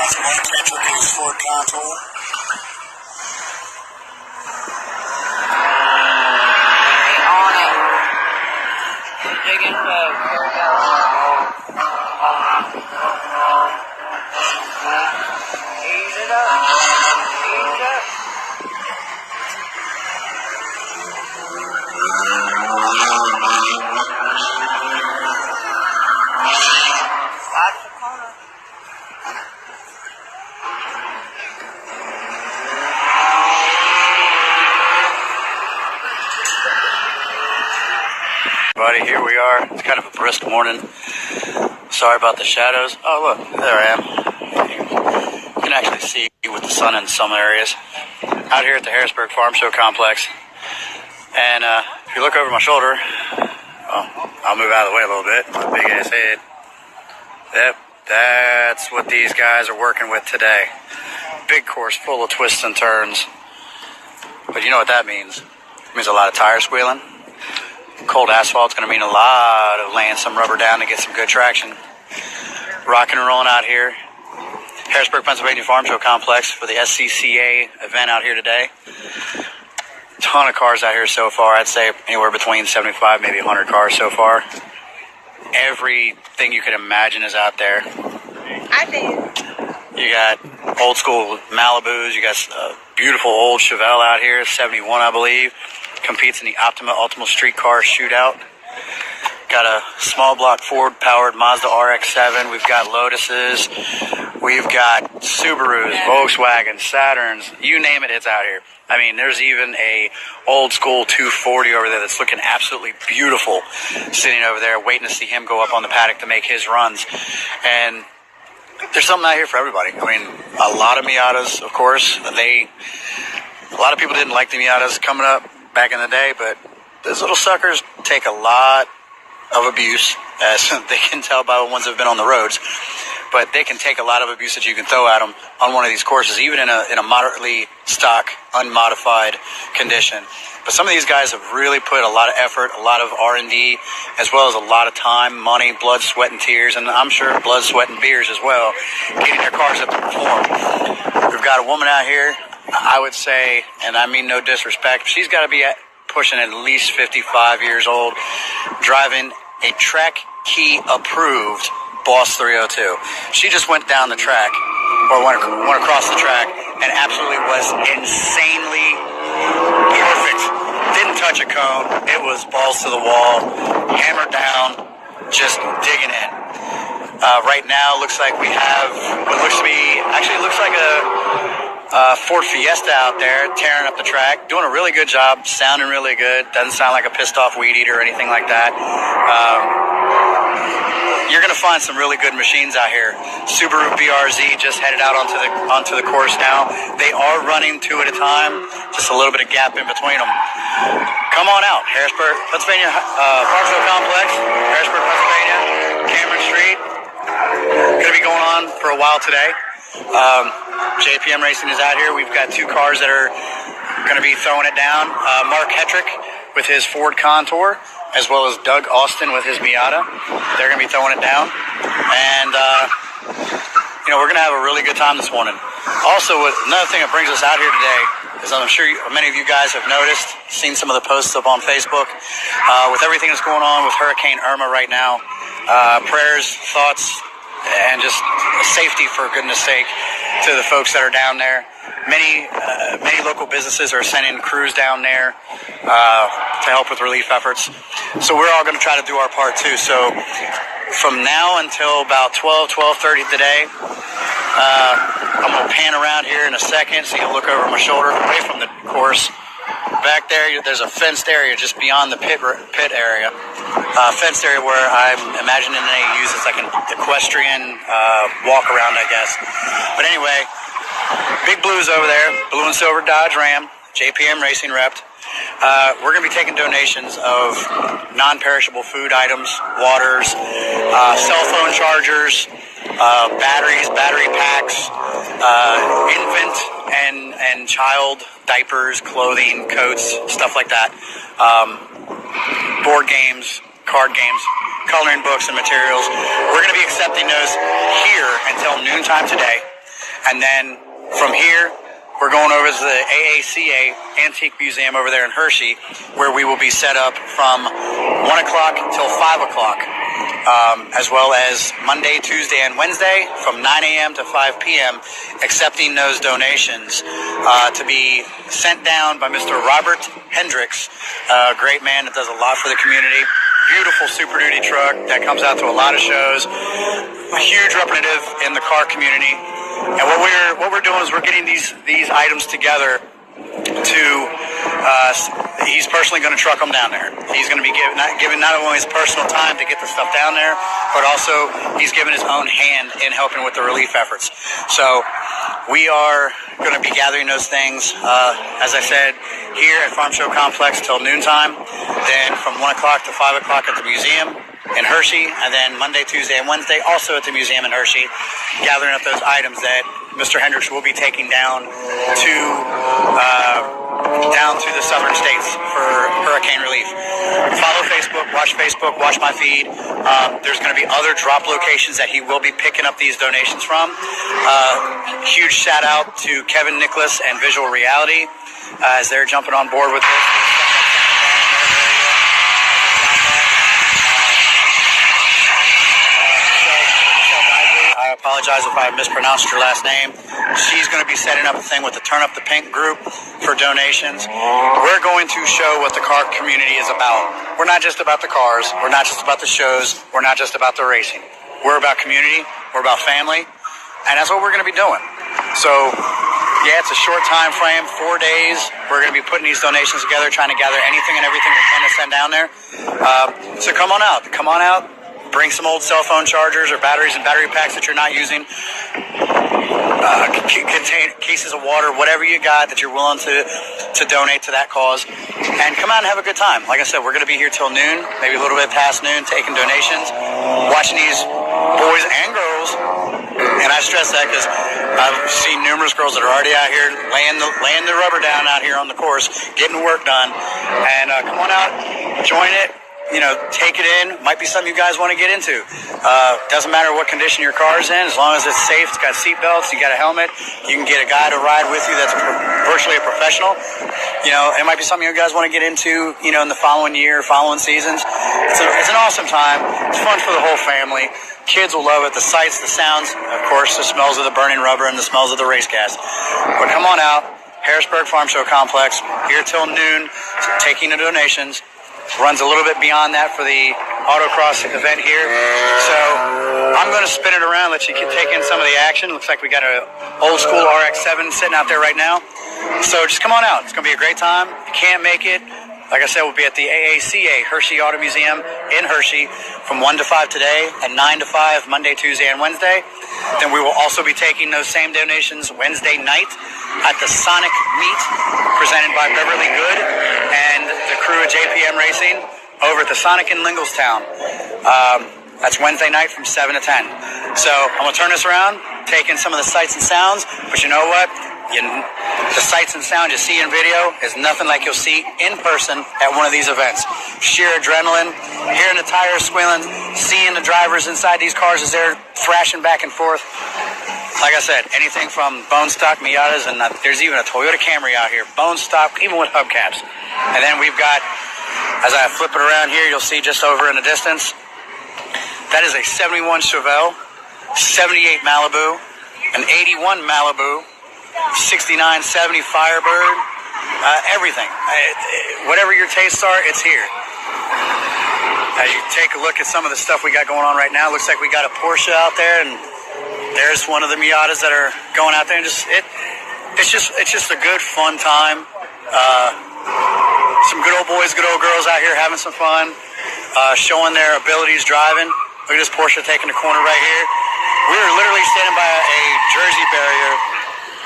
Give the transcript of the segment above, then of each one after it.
That's Mike Ketchup's Ford Contour. On it. Digging low. Here we go. Ease it up. Ease it up. Watch the corner. Everybody, here we are. It's kind of a brisk morning. Sorry about the shadows. Oh, look, there I am. You can actually see with the sun in some areas. Out here at the Harrisburg Farm Show Complex. And if you look over my shoulder, I'll move out of the way a little bit. My big ass head. Yep, that's what these guys are working with today. Big course full of twists and turns. But you know what that means? It means a lot of tire squealing. Cold asphalt's going to mean a lot of laying some rubber down to get some good traction. Rocking and rolling out here. Harrisburg, Pennsylvania Farm Show Complex for the SCCA event out here today. Ton of cars out here so far. I'd say anywhere between 75, maybe 100 cars so far. Everything you could imagine is out there. I did. You got old school Malibus. You got a beautiful old Chevelle out here, 71, I believe. Competes in the Ultimate Street Car Shootout. Got a small block Ford powered Mazda RX-7. We've got Lotuses. We've got Subarus, Volkswagens, Saturns. You name it, it's out here. I mean, there's even a old school 240 over there that's looking absolutely beautiful, sitting over there waiting to see him go up on the paddock to make his runs. And there's something out here for everybody. I mean, a lot of Miatas, of course. A lot of people didn't like the Miatas coming up back in the day, but those little suckers take a lot of abuse, as they can tell by the ones that have been on the roads. But they can take a lot of abuse that you can throw at them on one of these courses, even in a moderately stock, unmodified condition. But some of these guys have really put a lot of effort, a lot of R&D, as well as a lot of time, money, blood, sweat, and tears, and I'm sure blood, sweat, and beers as well, getting their cars up to perform. We've got a woman out here, I would say, and I mean no disrespect, she's got to be pushing at least 55 years old, driving a Track Key approved Boss 302. She just went down the track, or went across the track, and absolutely was insanely perfect. Didn't touch a cone. It was balls to the wall, hammered down, just digging in. Right now, looks like we have what looks to be, actually looks like a Ford Fiesta out there, tearing up the track, doing a really good job, sounding really good. Doesn't sound like a pissed off weed eater or anything like that. You're going to find some really good machines out here. Subaru BRZ just headed out onto the course now. They are running two at a time, just a little bit of gap in between them. Come on out, Harrisburg, Pennsylvania Farm Show Complex, Harrisburg, Pennsylvania, Cameron Street. Going to be going on for a while today. JPM Racing is out here. We've got two cars that are going to be throwing it down. Mark Hetrick with his Ford Contour, as well as Doug Austin with his Miata. They're going to be throwing it down. And, we're going to have a really good time this morning. Also, another thing that brings us out here today is I'm sure many of you guys have noticed, seen some of the posts up on Facebook, with everything that's going on with Hurricane Irma right now. Prayers, thoughts, and just safety, for goodness sake, to the folks that are down there. Many local businesses are sending crews down there to help with relief efforts. So we're all going to try to do our part too. So from now until about 12:30 today, I'm going to pan around here in a second so you can look over my shoulder, away from the course. Back there, there's a fenced area just beyond the pit area. Fenced area where I'm imagining they use as like an equestrian walk around, I guess. But anyway, Big Blue's over there, blue and silver Dodge Ram, JPM Racing repped. We're going to be taking donations of non-perishable food items, waters, cell phone chargers, batteries, battery packs, infant and child diapers, clothing, coats, stuff like that. Board games, card games, coloring books and materials. We're going to be accepting those here until noontime today. And then from here, we're going over to the AACA Antique Museum over there in Hershey, where we will be set up from 1 o'clock till 5 o'clock, as well as Monday, Tuesday, and Wednesday from 9 a.m. to 5 p.m., accepting those donations to be sent down by Mr. Robert Hendricks, a great man that does a lot for the community. Beautiful Super Duty truck that comes out to a lot of shows. A huge representative in the car community. And what we're doing is we're getting these items together to he's personally going to truck them down there. He's going to be giving not only his personal time to get the stuff down there, but also he's given his own hand in helping with the relief efforts. So we are going to be gathering those things, as I said, here at Farm Show Complex till noontime, then from 1 o'clock to 5 o'clock at the museum in Hershey, and then Monday, Tuesday, and Wednesday also at the museum in Hershey, gathering up those items that Mr. Hendricks will be taking down to the southern states for hurricane relief. Follow Facebook, watch my feed. There's going to be other drop locations that he will be picking up these donations from. Huge shout out to Kevin Nicholas and Visual Reality as they're jumping on board with this. I apologize if I mispronounced your last name. She's going to be setting up a thing with the Turn Up the Pink group for donations. We're going to show what the car community is about. We're not just about the cars. We're not just about the shows. We're not just about the racing. We're about community. We're about family. And that's what we're going to be doing. So, yeah, it's a short time frame, 4 days. We're going to be putting these donations together, trying to gather anything and everything we can to send down there. So come on out. Come on out. Bring some old cell phone chargers or batteries and battery packs that you're not using. Contain cases of water, whatever you got that you're willing to donate to that cause. And come out and have a good time. Like I said, we're going to be here till noon, maybe a little bit past noon, taking donations, watching these boys and girls. And I stress that because I've seen numerous girls that are already out here laying the rubber down out here on the course, getting work done. And come on out, join it. You know, take it in. Might be something you guys want to get into. Doesn't matter what condition your car is in, as long as it's safe, it's got seat belts, you got a helmet, you can get a guy to ride with you that's virtually a professional. You know, it might be something you guys want to get into, you know, in the following year, following seasons. It's an awesome time. It's fun for the whole family. Kids will love it. The sights, the sounds, of course, the smells of the burning rubber and the smells of the race gas. But come on out. Harrisburg Farm Show Complex, here till noon, taking the donations. Runs a little bit beyond that for the autocross event here. So I'm going to spin it around, let you take in some of the action. Looks like we got an old school RX-7 sitting out there right now. So just come on out. It's going to be a great time. If you can't make it, like I said, we'll be at the AACA Hershey Auto Museum in Hershey from 1 to 5 today and 9 to 5 Monday, Tuesday, and Wednesday. Then we will also be taking those same donations Wednesday night at the Sonic Meet presented by Beverly Good and the crew of JPM Racing over at the Sonic in Lingelstown. That's Wednesday night from 7 to 10. So I'm going to turn this around, take in some of the sights and sounds, but you know what? The sights and sound you see in video is nothing like you'll see in person at one of these events. Sheer adrenaline, hearing the tires squealing, seeing the drivers inside these cars as they're thrashing back and forth. Like I said, anything from bone stock Miatas, and there's even a Toyota Camry out here, bone stock, even with hubcaps. And then we've got, as I flip it around here, you'll see just over in the distance, that is a 71 Chevelle, 78 Malibu, an 81 Malibu, 69, 70 Firebird, everything. Whatever your tastes are, it's here. As you take a look at some of the stuff we got going on right now, looks like we got a Porsche out there, and there's one of the Miatas that are going out there, and it's just a good, fun time. Some good old boys, good old girls out here having some fun, showing their abilities driving. Look at this Porsche taking the corner right here. We're literally standing by a Jersey barrier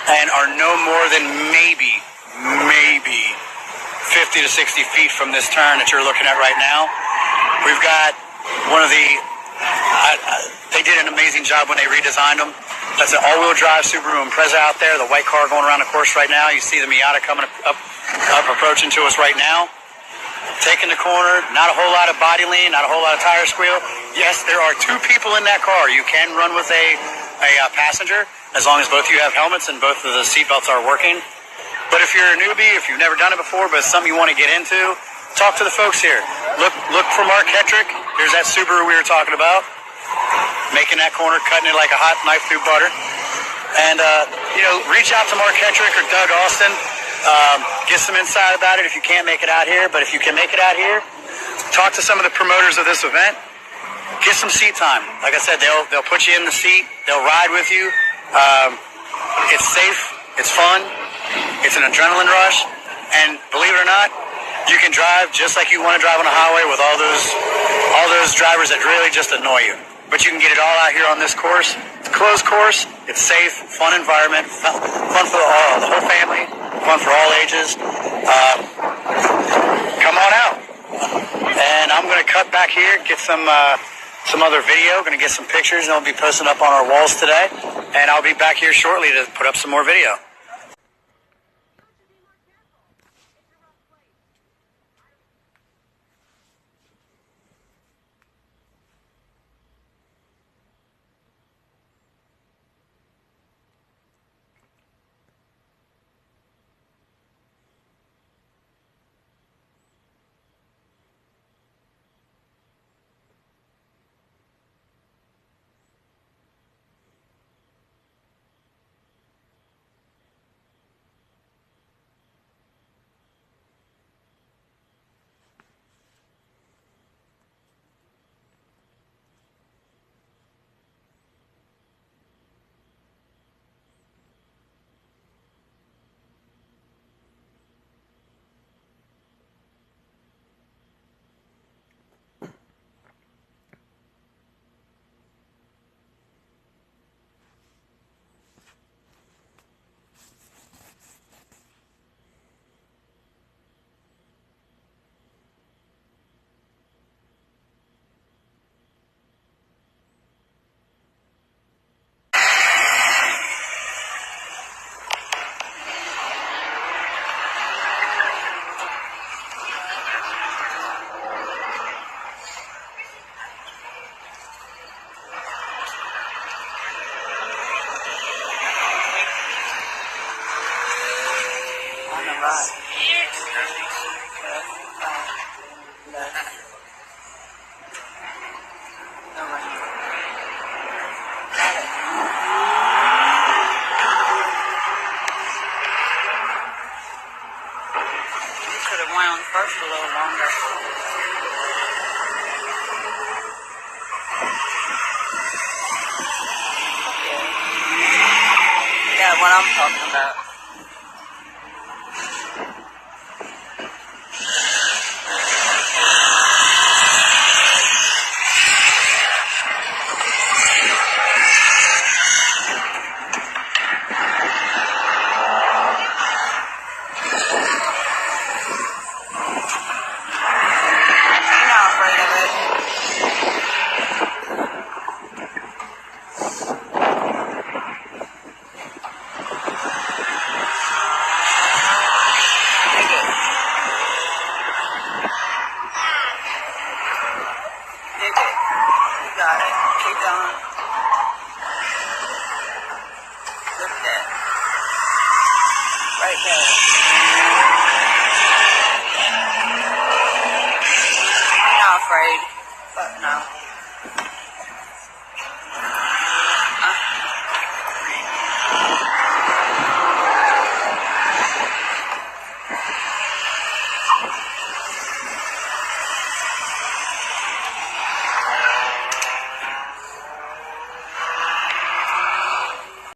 and are no more than maybe 50 to 60 feet from this turn that you're looking at right now. We've got one of the, they did an amazing job when they redesigned them. That's an all-wheel drive Subaru Impreza out there, the white car going around the course right now. You see the Miata coming up approaching to us right now. Taking the corner, not a whole lot of body lean, not a whole lot of tire squeal. Yes, there are two people in that car. You can run with a passenger. as long as both of you have helmets and both of the seatbelts are working. But if you're a newbie, if you've never done it before, but it's something you want to get into, talk to the folks here. Look for Mark Hetrick. There's that Subaru we were talking about. Making that corner, cutting it like a hot knife through butter. And, reach out to Mark Hetrick or Doug Austin. Get some insight about it if you can't make it out here. But if you can make it out here, talk to some of the promoters of this event. Get some seat time. Like I said, they'll put you in the seat. They'll ride with you. It's safe. It's fun. It's an adrenaline rush. And believe it or not, you can drive just like you want to drive on a highway with all those drivers that really just annoy you. But you can get it all out here on this course. It's a closed course. It's safe, fun environment, fun for the whole family, fun for all ages. Come on out. And I'm going to cut back here, get some other video. Going to get some pictures, and I'll be posting up on our walls today. And I'll be back here shortly to put up some more video. First a little longer. Yeah, what I'm talking about. Right there. I'm not afraid.